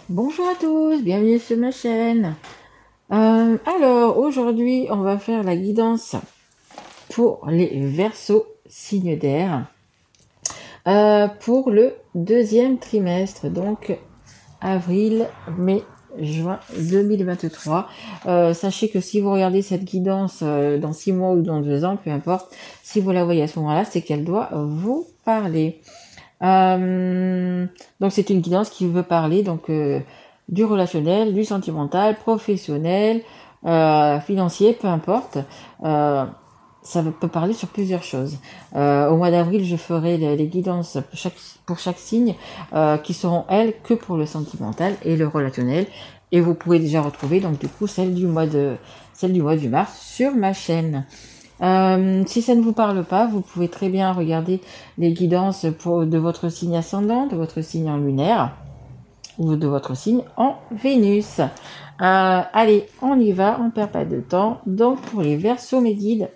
Bonjour à tous, bienvenue sur ma chaîne. Alors aujourd'hui, on va faire la guidance pour les Verseaux signes d'air pour le deuxième trimestre, donc avril, mai, juin 2023. Sachez que si vous regardez cette guidance dans 6 mois ou dans 2 ans, peu importe, si vous la voyez à ce moment-là, c'est qu'elle doit vous parler. Donc c'est une guidance qui veut parler du relationnel, du sentimental, professionnel, financier, peu importe. Euh, Ça peut parler sur plusieurs choses. Au mois d'avril, je ferai les guidances pour chaque signe qui seront, elles, que pour le sentimental et le relationnel. Et vous pouvez déjà retrouver donc du coup celle du mois du mars sur ma chaîne. Si ça ne vous parle pas, vous pouvez très bien regarder les guidances de votre signe ascendant, de votre signe en lunaire ou de votre signe en Vénus. Allez, on y va, on ne perd pas de temps. Donc pour les Verseaux, mes guides,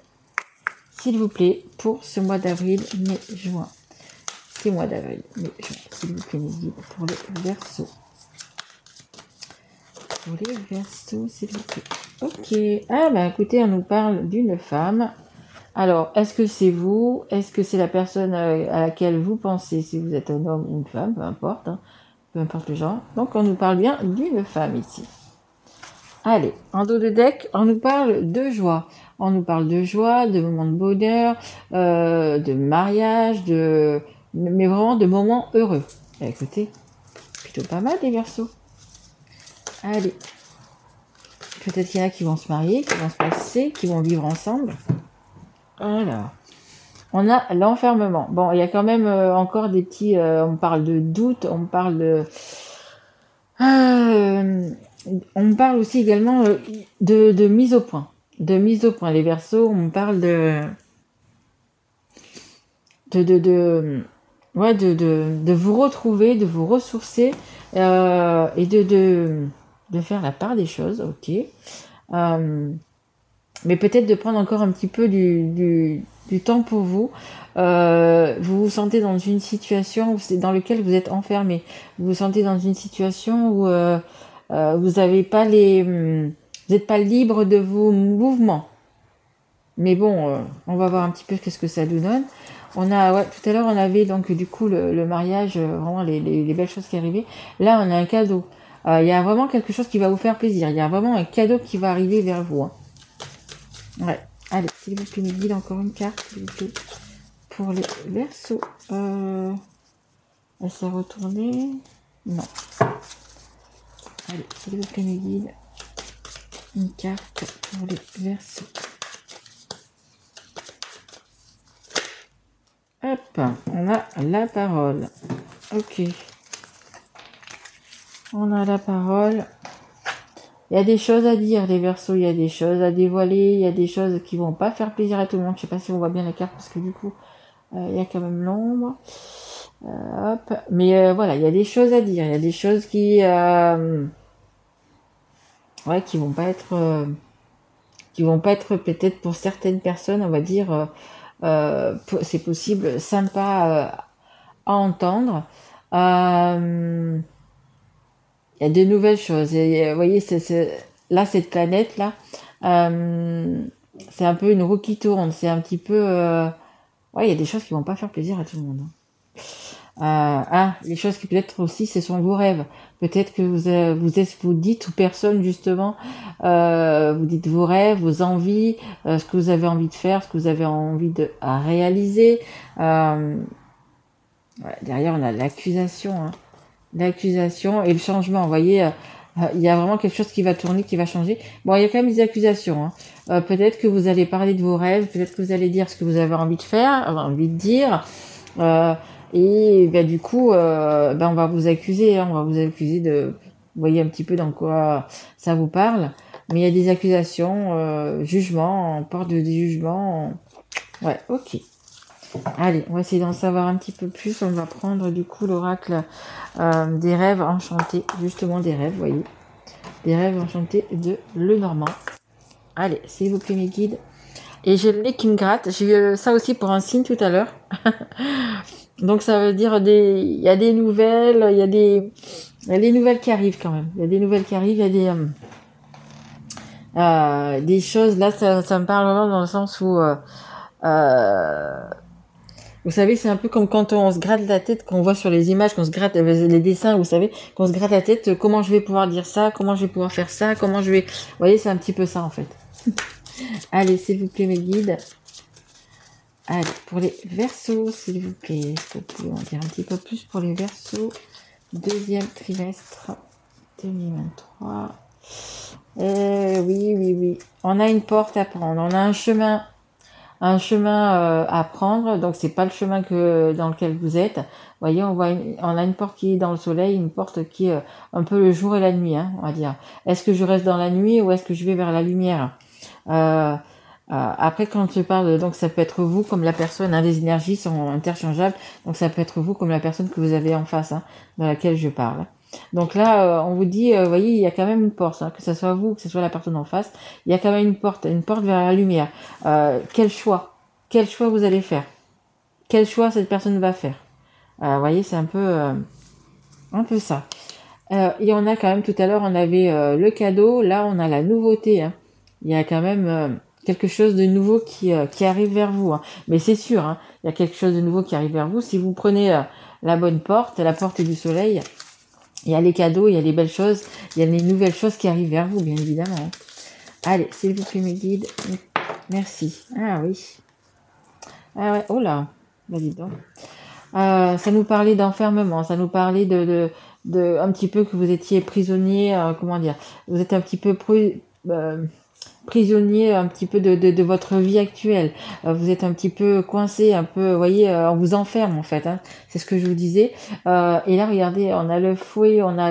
s'il vous plaît, pour ce mois d'avril, mai, juin. 6 mois d'avril, mai, juin, s'il vous plaît, mes guides, pour les Verseaux. Pour les Verseaux, s'il vous plaît. Ok. Ah bah écoutez, on nous parle d'une femme. Alors, est-ce que c'est vous? Est-ce que c'est la personne à laquelle vous pensez, si vous êtes un homme ou une femme, peu importe, hein, peu importe le genre. Donc, on nous parle bien d'une femme ici. Allez, en dos de deck, on nous parle de joie. On nous parle de joie, de moments de bonheur, de mariage, mais vraiment de moments heureux. Bah, écoutez, plutôt pas mal les Verseaux. Allez, peut-être qu'il y en a qui vont se marier, qui vont se passer, qui vont vivre ensemble. Alors. On a l'enfermement. Bon, il y a quand même encore des petits... on parle de doute, on parle de... Euh, on parle aussi également de mise au point. De mise au point. Les Verseaux, on parle de, de, de, ouais, de vous retrouver, de vous ressourcer et de faire la part des choses, ok. Mais peut-être de prendre encore un petit peu du temps pour vous. Vous vous sentez dans une situation dans laquelle vous êtes enfermé. Vous vous sentez dans une situation où vous n'avez pas vous n'êtes pas libre de vos mouvements. Mais bon, on va voir un petit peu qu'est-ce que ça nous donne. On a, ouais, tout à l'heure, on avait donc du coup le mariage, vraiment les belles choses qui arrivaient. Là, on a un cadeau. Il y a vraiment quelque chose qui va vous faire plaisir. Il y a vraiment un cadeau qui va arriver vers vous. Hein. Ouais. Allez, s'il vous plaît, me guide encore une carte, s'il vous plaît. Pour les Verseaux. Elle s'est retournée. Non. Allez, s'il vous plaît, me guide. Une carte pour les Verseaux. Hop, on a la parole. Ok. On a la parole. Il y a des choses à dire, les Verseaux, il y a des choses à dévoiler, il y a des choses qui vont pas faire plaisir à tout le monde. Je sais pas si on voit bien la carte parce que du coup, il y a quand même l'ombre. Hop. Mais voilà, il y a des choses à dire, il y a des choses ouais, qui vont pas être peut-être pour certaines personnes, on va dire, c'est possible, sympa à entendre. Euh, Il y a de nouvelles choses. Et, vous voyez, là, cette planète-là, c'est un peu une roue qui tourne. C'est un petit peu... ouais, il y a des choses qui vont pas faire plaisir à tout le monde. Les choses qui peut-être aussi, ce sont vos rêves. Peut-être que vous dites, ou personne justement, vous dites vos rêves, vos envies, ce que vous avez envie de faire, ce que vous avez envie de à réaliser. Ouais, derrière, on a l'accusation. Hein. L'accusation et le changement. Vous voyez, il y a vraiment quelque chose qui va tourner, qui va changer. Bon, il y a quand même des accusations. Hein. Peut-être que vous allez parler de vos rêves, peut-être que vous allez dire ce que vous avez envie de faire, envie de dire. Et ben, du coup, on va vous accuser. Hein, on va vous accuser de... Vous voyez un petit peu dans quoi ça vous parle. Mais il y a des accusations, jugements, on porte des jugements. Ouais, ok. Allez, on va essayer d'en savoir un petit peu plus. On va prendre du coup l'oracle des rêves enchantés. Justement des rêves, vous voyez. Des rêves enchantés de Lenormand. Allez, s'il vous plaît mes guides. Et j'ai le nez qui me gratte. J'ai eu ça aussi pour un signe tout à l'heure. Donc ça veut dire il y a des nouvelles, il y a des... Il y a des nouvelles qui arrivent quand même. Il y a des nouvelles qui arrivent, il y a des choses, là, ça me parle vraiment dans le sens où, vous savez, c'est un peu comme quand on se gratte la tête, qu'on voit sur les images, qu'on se gratte les dessins, vous savez, qu'on se gratte la tête, comment je vais pouvoir dire ça, comment je vais pouvoir faire ça, comment je vais... Vous voyez, c'est un petit peu ça, en fait. Allez, s'il vous plaît, mes guides. Allez, pour les Verseaux, s'il vous plaît. Est-ce que vous pouvez en dire un petit peu plus pour les Verseaux? Deuxième trimestre 2023. Oui. On a une porte à prendre. On a un chemin à prendre. Donc c'est pas le chemin dans lequel vous êtes. Vous voyez, on a une porte qui est dans le soleil, une porte qui est un peu le jour et la nuit, hein, on va dire. Est-ce que je reste dans la nuit ou est-ce que je vais vers la lumière? Après, quand je parle, donc ça peut être vous comme la personne, hein, les énergies sont interchangeables, donc ça peut être vous comme la personne que vous avez en face, hein, dans laquelle je parle. Donc là, on vous dit, vous voyez, il y a quand même une porte, hein, que ce soit vous, que ce soit la personne en face, il y a quand même une porte vers la lumière. Quel choix vous allez faire? Quel choix cette personne va faire? Vous voyez, c'est un peu ça. Et on a quand même, tout à l'heure, on avait le cadeau, là on a la nouveauté, hein. Il y a quand même quelque chose de nouveau qui arrive vers vous, hein. Mais c'est sûr, hein, il y a quelque chose de nouveau qui arrive vers vous. Si vous prenez la bonne porte, la porte du soleil, il y a les cadeaux, il y a les belles choses, il y a les nouvelles choses qui arrivent vers vous, bien évidemment, hein. Allez, s'il vous plaît, mes guides. Merci. Ah oui. Ah ouais, oh là, bah dis donc. Ça nous parlait d'enfermement, ça nous parlait de un petit peu que vous étiez prisonnier, comment dire, vous êtes un petit peu prisonnier un petit peu de votre vie actuelle. Vous êtes un petit peu coincé, un peu, vous voyez, on vous enferme en fait, hein. C'est ce que je vous disais. Et là, regardez, on a le fouet, on a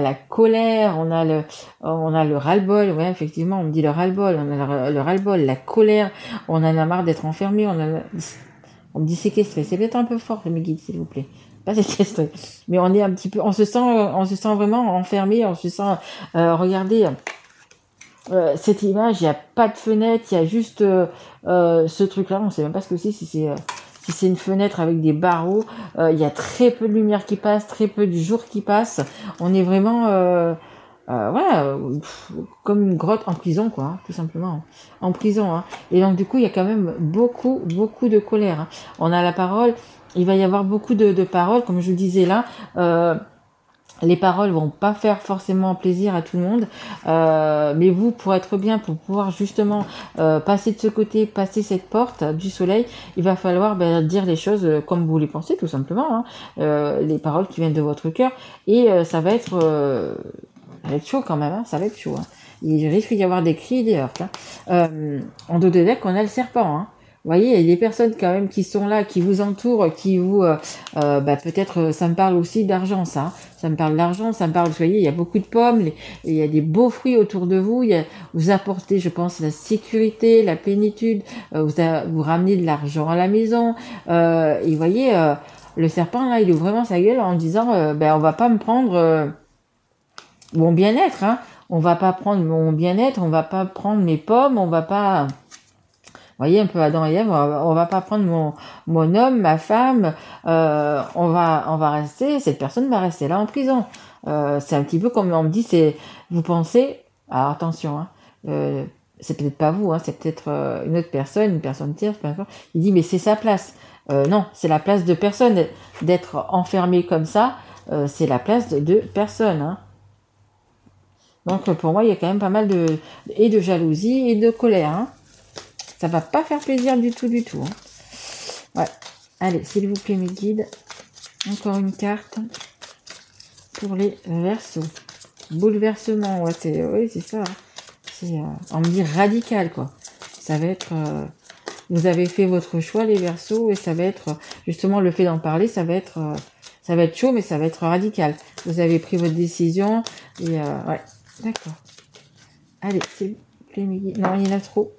la colère, on a le ras-le-bol. Ouais, effectivement, on me dit le ras-le-bol, on a le ras-le-bol, la colère, on en a marre d'être enfermé, on me dit séquestré. C'est peut-être un peu fort, mes guides, s'il vous plaît. Pas séquestré. Mais on est un petit peu, on se sent vraiment enfermé, on se sent, regardez, cette image, il n'y a pas de fenêtre, il y a juste ce truc-là, on ne sait même pas ce que c'est, si c'est une fenêtre avec des barreaux, il y a très peu de lumière qui passe, très peu de jour qui passe, on est vraiment voilà, comme une grotte en prison, quoi, hein, tout simplement, en prison, hein. Et donc du coup, il y a quand même beaucoup de colère, hein. On a la parole, il va y avoir beaucoup de paroles, comme je vous disais là, les paroles vont pas faire forcément plaisir à tout le monde, mais vous, pour être bien, pour pouvoir justement passer de ce côté, passer cette porte du soleil, il va falloir dire les choses comme vous les pensez, tout simplement, hein, les paroles qui viennent de votre cœur, et ça va être chaud quand même, hein, ça va être chaud, hein. Il risque d'y avoir des cris et des heurts, hein. En dos de deck, on a le serpent, hein. Vous voyez, il y a des personnes quand même qui sont là, qui vous entourent, qui vous... peut-être, ça me parle aussi d'argent, ça, hein. Ça me parle d'argent, ça me parle... Vous voyez, il y a beaucoup de pommes, il y a des beaux fruits autour de vous. Vous apportez, je pense, la sécurité, la plénitude. Vous ramenez de l'argent à la maison. Et vous voyez, le serpent, là, il ouvre vraiment sa gueule en disant, on va pas me prendre mon bien-être, hein. On va pas prendre mon bien-être, on va pas prendre mes pommes, on va pas... Vous voyez, un peu Adam et Ève, on va pas prendre mon homme, ma femme, on va rester, cette personne va rester là en prison. C'est un petit peu comme on me dit, vous pensez, alors attention, hein, c'est peut-être pas vous, hein, c'est peut-être une autre personne, une personne tierce, peu importe. Il dit, mais c'est sa place. Non, c'est la place de personne, d'être enfermé comme ça, c'est la place de personne, hein. Donc pour moi, il y a quand même pas mal de jalousie et de colère, hein. Ça va pas faire plaisir du tout, hein. Ouais. Allez, s'il vous plaît, mes guides. Encore une carte pour les Verseaux. Bouleversement, ouais, c'est ça, hein. On me dit radical, quoi. Ça va être... vous avez fait votre choix, les Verseaux, et ça va être... justement, le fait d'en parler, ça va être chaud, mais ça va être radical. Vous avez pris votre décision, et... ouais, d'accord. Allez, s'il vous plaît, mes guides. Non, il y en a trop.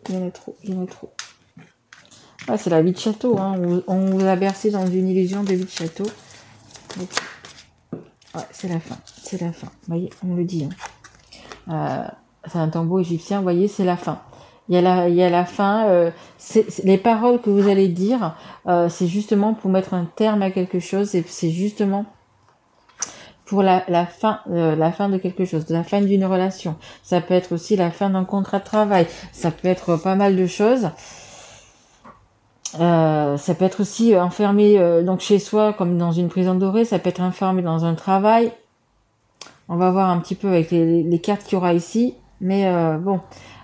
Ah, c'est la vie de château, hein. On vous a bercé dans une illusion de vie de château. Donc, ouais, c'est la fin. Vous voyez, on le dit, hein. C'est un tombeau égyptien, vous voyez, c'est la fin. Il y a la fin. Les paroles que vous allez dire, c'est justement pour mettre un terme à quelque chose. C'est justement pour la fin de quelque chose, la fin d'une relation. Ça peut être aussi la fin d'un contrat de travail. Ça peut être pas mal de choses. Ça peut être aussi enfermé donc chez soi comme dans une prison dorée. Ça peut être enfermé dans un travail. On va voir un petit peu avec les cartes qu'il y aura ici. Mais bon,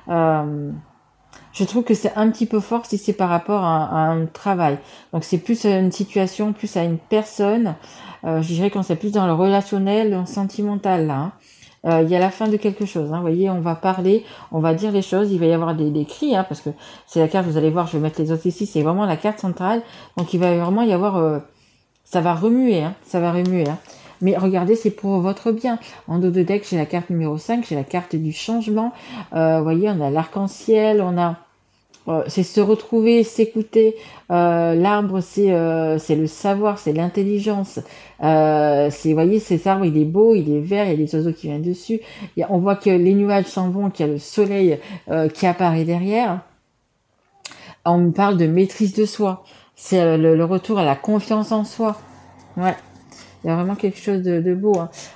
je trouve que c'est un petit peu fort si c'est par rapport à un travail. Donc c'est plus à une situation, plus à une personne. Je dirais quand c'est plus dans le relationnel, dans le sentimental là. Il y a la fin de quelque chose. Vous voyez, on va parler, on va dire les choses. Il va y avoir des cris, parce que c'est la carte. Vous allez voir, je vais mettre les autres ici. C'est vraiment la carte centrale. Donc il va vraiment y avoir, ça va remuer, ça va remuer. Mais regardez, c'est pour votre bien. En dos de deck, j'ai la carte numéro 5, j'ai la carte du changement. Vous voyez, on a l'arc-en-ciel, on a... c'est se retrouver, s'écouter. L'arbre, c'est le savoir, c'est l'intelligence. Vous voyez, cet arbre, il est beau, il est vert, il y a des oiseaux qui viennent dessus. On voit que les nuages s'en vont, qu'il y a le soleil qui apparaît derrière. On me parle de maîtrise de soi. C'est le retour à la confiance en soi. Ouais. Il y a vraiment quelque chose de beau.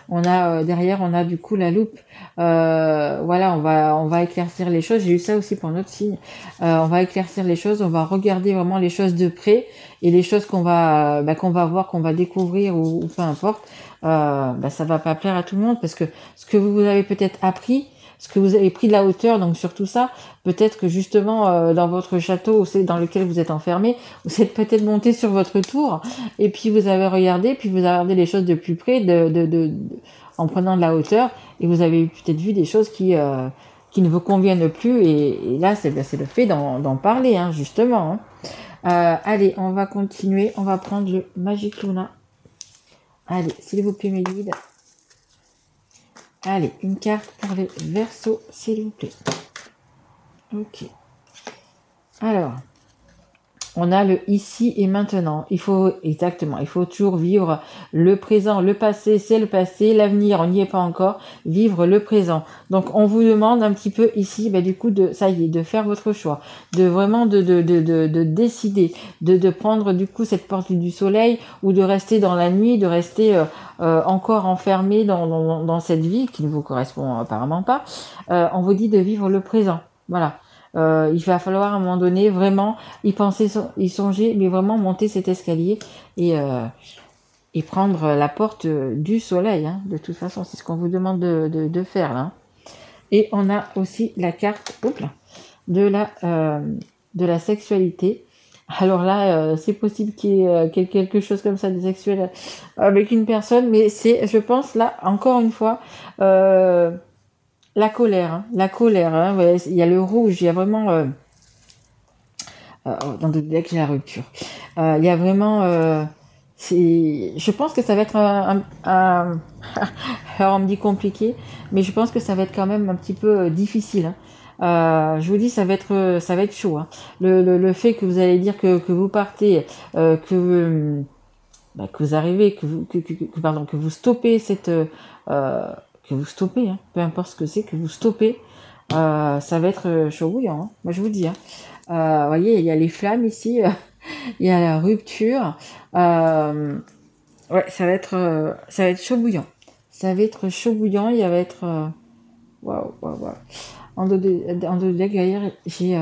On a derrière, on a du coup la loupe. Voilà, on va éclaircir les choses. J'ai eu ça aussi pour notre signe. On va éclaircir les choses. On va regarder vraiment les choses de près et les choses qu'on va voir, qu'on va découvrir ou peu importe. Ça va pas plaire à tout le monde parce que ce que vous avez peut-être appris, ce que vous avez pris de la hauteur, donc sur tout ça, peut-être que justement dans votre château dans lequel vous êtes enfermé, vous êtes peut-être monté sur votre tour et puis vous avez regardé, puis vous avez regardé les choses de plus près, en prenant de la hauteur, et vous avez peut-être vu des choses qui ne vous conviennent plus, et là c'est le fait d'en parler, justement. Allez, on va continuer, on va prendre le Magic Luna. Allez, s'il vous plaît mes guides. Allez, une carte pour les Verseaux, s'il vous plaît. Ok. Alors, on a le ici et maintenant. Il faut toujours vivre le présent. Le passé, c'est le passé. L'avenir, on n'y est pas encore. Vivre le présent. Donc, on vous demande un petit peu ici, du coup, de faire votre choix. De vraiment de décider. De prendre, du coup, cette porte du soleil ou de rester dans la nuit, de rester encore enfermé dans cette vie qui ne vous correspond apparemment pas. On vous dit de vivre le présent. Voilà. Il va falloir à un moment donné vraiment y penser, y songer, mais vraiment monter cet escalier et prendre la porte du soleil. De toute façon, c'est ce qu'on vous demande de faire là. Et on a aussi la carte de la sexualité. Alors là, c'est possible qu'il y ait quelque chose comme ça de sexuel avec une personne, mais c'est, je pense, là, encore une fois, la colère. Ouais, il y a le rouge, il y a vraiment... dans le deck, j'ai la rupture. Il y a vraiment... je pense que ça va être alors on me dit compliqué, mais je pense que ça va être quand même un petit peu difficile. Je vous dis, ça va être chaud. Le fait que vous allez dire que vous partez, que vous arrivez, que vous stoppez que vous stoppez, peu importe ce que c'est, que vous stoppez, ça va être chaud bouillant. Moi, je vous dis. Vous voyez, il y a les flammes ici, il y a la rupture. Ouais, ça va être chaud bouillant. Ça va être chaud bouillant. Il va être waouh. En dos de deck derrière, j'ai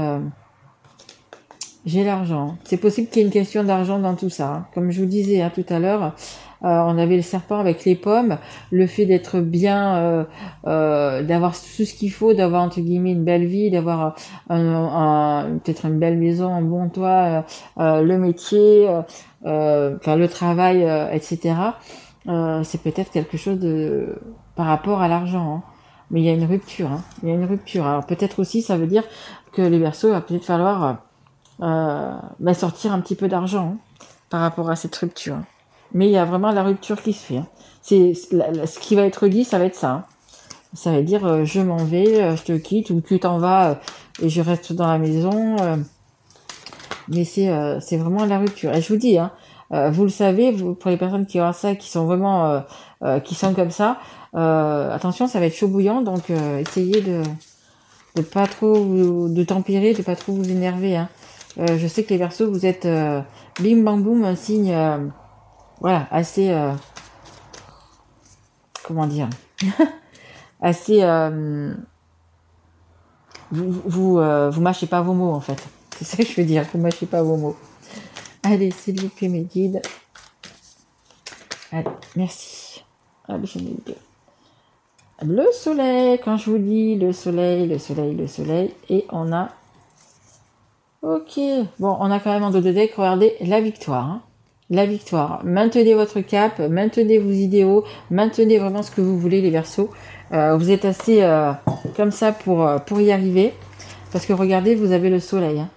l'argent. C'est possible qu'il y ait une question d'argent dans tout ça. Comme je vous disais tout à l'heure, on avait le serpent avec les pommes, le fait d'être bien, d'avoir tout ce qu'il faut, d'avoir entre guillemets une belle vie, d'avoir peut-être une belle maison, un bon toit, le métier, le travail, etc. C'est peut-être quelque chose par rapport à l'argent. Mais il y a une rupture. Il y a une rupture. Alors peut-être aussi, ça veut dire que les Verseaux, il va peut-être falloir sortir un petit peu d'argent par rapport à cette rupture. Mais il y a vraiment la rupture qui se fait. Ce qui va être dit, ça va être ça. Ça veut dire je m'en vais, je te quitte, ou tu t'en vas et je reste dans la maison. Mais c'est vraiment la rupture. Et je vous dis, vous le savez, pour les personnes qui ont ça, qui sont vraiment qui sont comme ça, attention, ça va être chaud bouillant, donc essayez de pas trop de tempérer, de pas trop vous énerver. Je sais que les Verseaux, vous êtes bim bam boum, un signe assez comment dire, assez, vous mâchez pas vos mots en fait. C'est ça que je veux dire, vous mâchez pas vos mots. Allez, s'il vous plaît, mes guides. Allez, merci. Allez, j'en ai eu deux. Le soleil, quand je vous dis le soleil, le soleil, le soleil, et on a... Ok, bon, on a quand même en dos de deck, regardez, la victoire. Hein. La victoire. Maintenez votre cap, maintenez vos idéaux, maintenez vraiment ce que vous voulez, les Verseaux. Vous êtes assez comme ça pour y arriver. Parce que regardez, vous avez le soleil. Hein.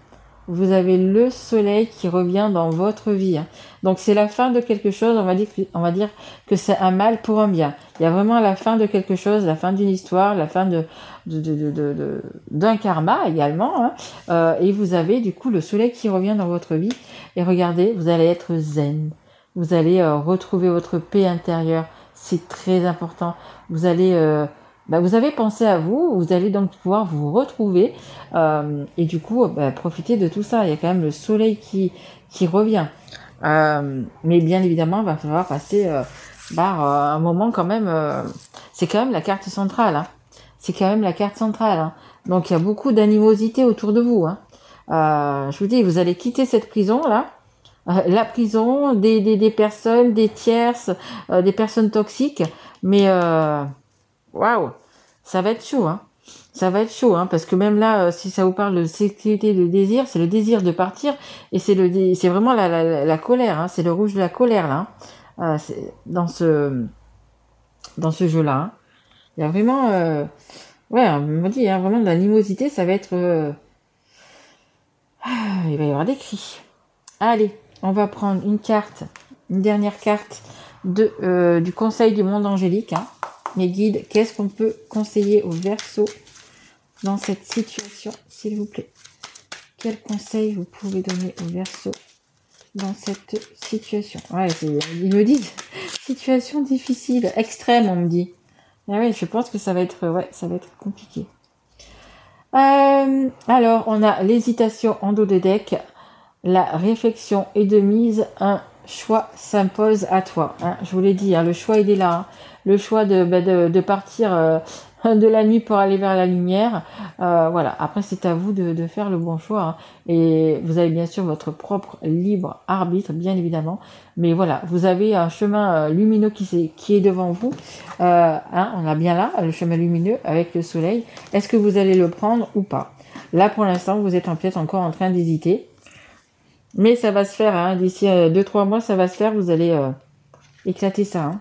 Vous avez le soleil qui revient dans votre vie. Hein. Donc c'est la fin de quelque chose, on va dire que c'est un mal pour un bien. Il y a vraiment la fin de quelque chose, la fin d'une histoire, la fin d'un karma également. Hein. Et vous avez du coup le soleil qui revient dans votre vie. Et regardez, vous allez être zen. Vous allez retrouver votre paix intérieure. C'est très important. Vous allez... vous avez pensé à vous, vous allez donc pouvoir vous retrouver et du coup profiter de tout ça. Il y a quand même le soleil qui revient. Mais bien évidemment, il va falloir passer par un moment quand même. C'est quand même la carte centrale. Hein. C'est quand même la carte centrale. Hein. Donc il y a beaucoup d'animosité autour de vous. Hein. Je vous dis, vous allez quitter cette prison là. La prison, des personnes, des tierces, des personnes toxiques. Mais waouh, ça va être chaud, hein. Ça va être chaud, hein, parce que même là, si ça vous parle de sécurité, de désir, c'est le désir de partir, et c'est vraiment la colère, hein, c'est le rouge de la colère là, c'est dans ce jeu-là. Hein. Il y a vraiment, ouais, on me dit, hein, vraiment de l'animosité, ça va être, il va y avoir des cris. Allez, on va prendre une dernière carte du Conseil du monde angélique. Hein. Mes guides, qu'est-ce qu'on peut conseiller aux Verseaux dans cette situation, s'il vous plaît? Quel conseil vous pouvez donner aux Verseaux dans cette situation? Ouais, ils me disent situation difficile, extrême, on me dit. Ah ouais, je pense que ça va être compliqué. Alors, on a l'hésitation en dos de deck. La réflexion est de mise, un choix s'impose à toi. Hein. Je vous l'ai dit, hein, le choix il est là. Hein. Le choix de partir de la nuit pour aller vers la lumière. Voilà. Après, c'est à vous de faire le bon choix. Hein. Et vous avez bien sûr votre propre libre arbitre, bien évidemment. Mais voilà, vous avez un chemin lumineux qui est devant vous. Hein, on a bien là le chemin lumineux avec le soleil. Est-ce que vous allez le prendre ou pas? Là, pour l'instant, vous êtes peut-être encore en train d'hésiter. Mais ça va se faire, hein, d'ici 2-3 mois, ça va se faire, vous allez éclater ça. Hein.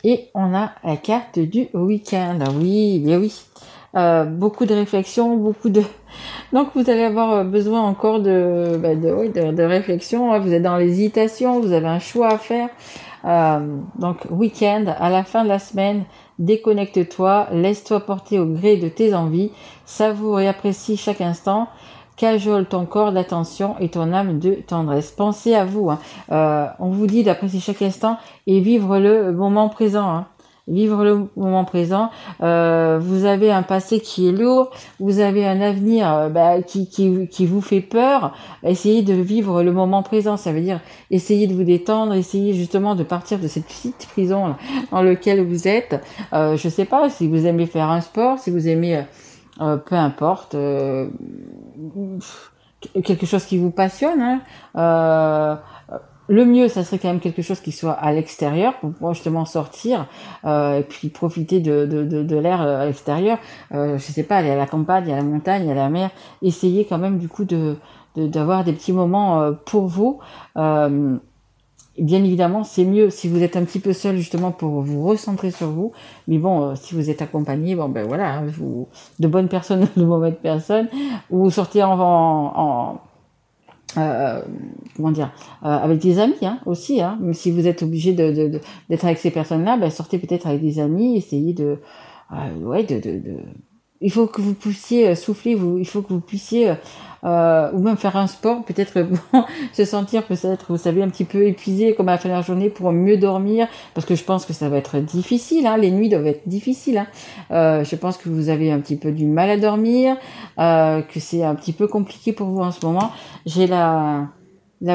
Et on a la carte du week-end. Oui, bien oui. Beaucoup de réflexion, Donc vous allez avoir besoin encore de réflexion. Hein. Vous êtes dans l'hésitation, vous avez un choix à faire. Donc week-end, à la fin de la semaine, déconnecte-toi, laisse-toi porter au gré de tes envies, savoure et apprécie chaque instant. Cajole ton corps d'attention et ton âme de tendresse. Pensez à vous. Hein. On vous dit d'apprécier chaque instant et vivre le moment présent. Hein. Vivre le moment présent. Vous avez un passé qui est lourd. Vous avez un avenir qui vous fait peur. Essayez de vivre le moment présent. Ça veut dire essayez de vous détendre. Essayez justement de partir de cette petite prison là, dans laquelle vous êtes. Je sais pas si vous aimez faire un sport, si vous aimez... peu importe, quelque chose qui vous passionne. Hein. Le mieux, ça serait quand même quelque chose qui soit à l'extérieur pour pouvoir justement sortir et puis profiter de l'air à l'extérieur. Je sais pas, aller à la campagne, à la montagne, à la mer. Essayez quand même du coup d'avoir des petits moments pour vous. Bien évidemment, c'est mieux si vous êtes un petit peu seul justement pour vous recentrer sur vous. Mais bon, si vous êtes accompagné, voilà, hein, de bonnes personnes, de mauvaises personnes, ou vous sortez avec des amis hein, aussi. Hein. Même si vous êtes obligé d'être avec ces personnes-là, sortez peut-être avec des amis, essayez il faut que vous puissiez souffler, il faut que vous puissiez ou même faire un sport, peut-être se sentir peut-être, vous savez, un petit peu épuisé comme à la fin de la journée pour mieux dormir, parce que je pense que ça va être difficile, hein, les nuits doivent être difficiles. Hein. Je pense que vous avez un petit peu du mal à dormir, que c'est un petit peu compliqué pour vous en ce moment. J'ai la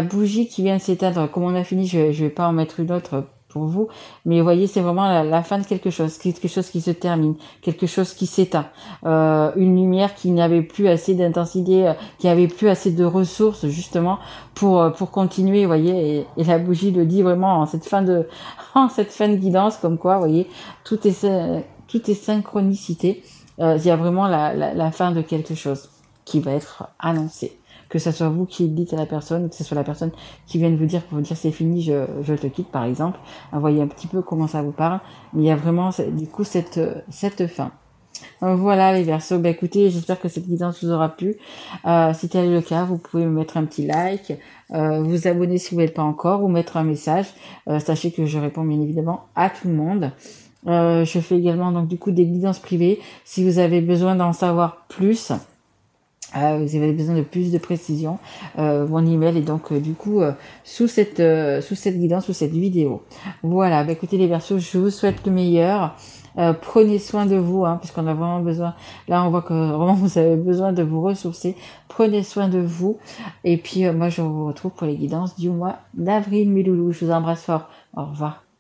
bougie qui vient de s'éteindre, comme on a fini, je vais pas en mettre une autre pour vous, mais vous voyez, c'est vraiment la fin de quelque chose qui se termine, quelque chose qui s'éteint, une lumière qui n'avait plus assez d'intensité, qui avait plus assez de ressources justement pour continuer, vous voyez, et la bougie le dit vraiment en cette fin de en cette fin de guidance, comme quoi, vous voyez, tout est synchronicité. Il y a vraiment la fin de quelque chose qui va être annoncé. Que ce soit vous qui le dites à la personne, que ce soit la personne qui vient de vous dire pour vous dire c'est fini, je te quitte par exemple. Vous voyez un petit peu comment ça vous parle, mais il y a vraiment du coup cette fin. Voilà les Verseaux, bah écoutez, j'espère que cette guidance vous aura plu. Si tel est le cas, vous pouvez me mettre un petit like, vous abonner si vous n'êtes pas encore, ou mettre un message. Sachez que je réponds bien évidemment à tout le monde. Je fais également donc du coup des guidances privées. Si vous avez besoin d'en savoir plus, vous avez besoin de plus de précision, mon email est donc du coup sous cette guidance, sous cette vidéo. Voilà, bah écoutez les Verseaux, je vous souhaite le meilleur. Prenez soin de vous, puisqu'on a vraiment besoin. Là, on voit que vraiment vous avez besoin de vous ressourcer. Prenez soin de vous. Et puis moi, je vous retrouve pour les guidances du mois d'avril, mes loulous. Je vous embrasse fort. Au revoir.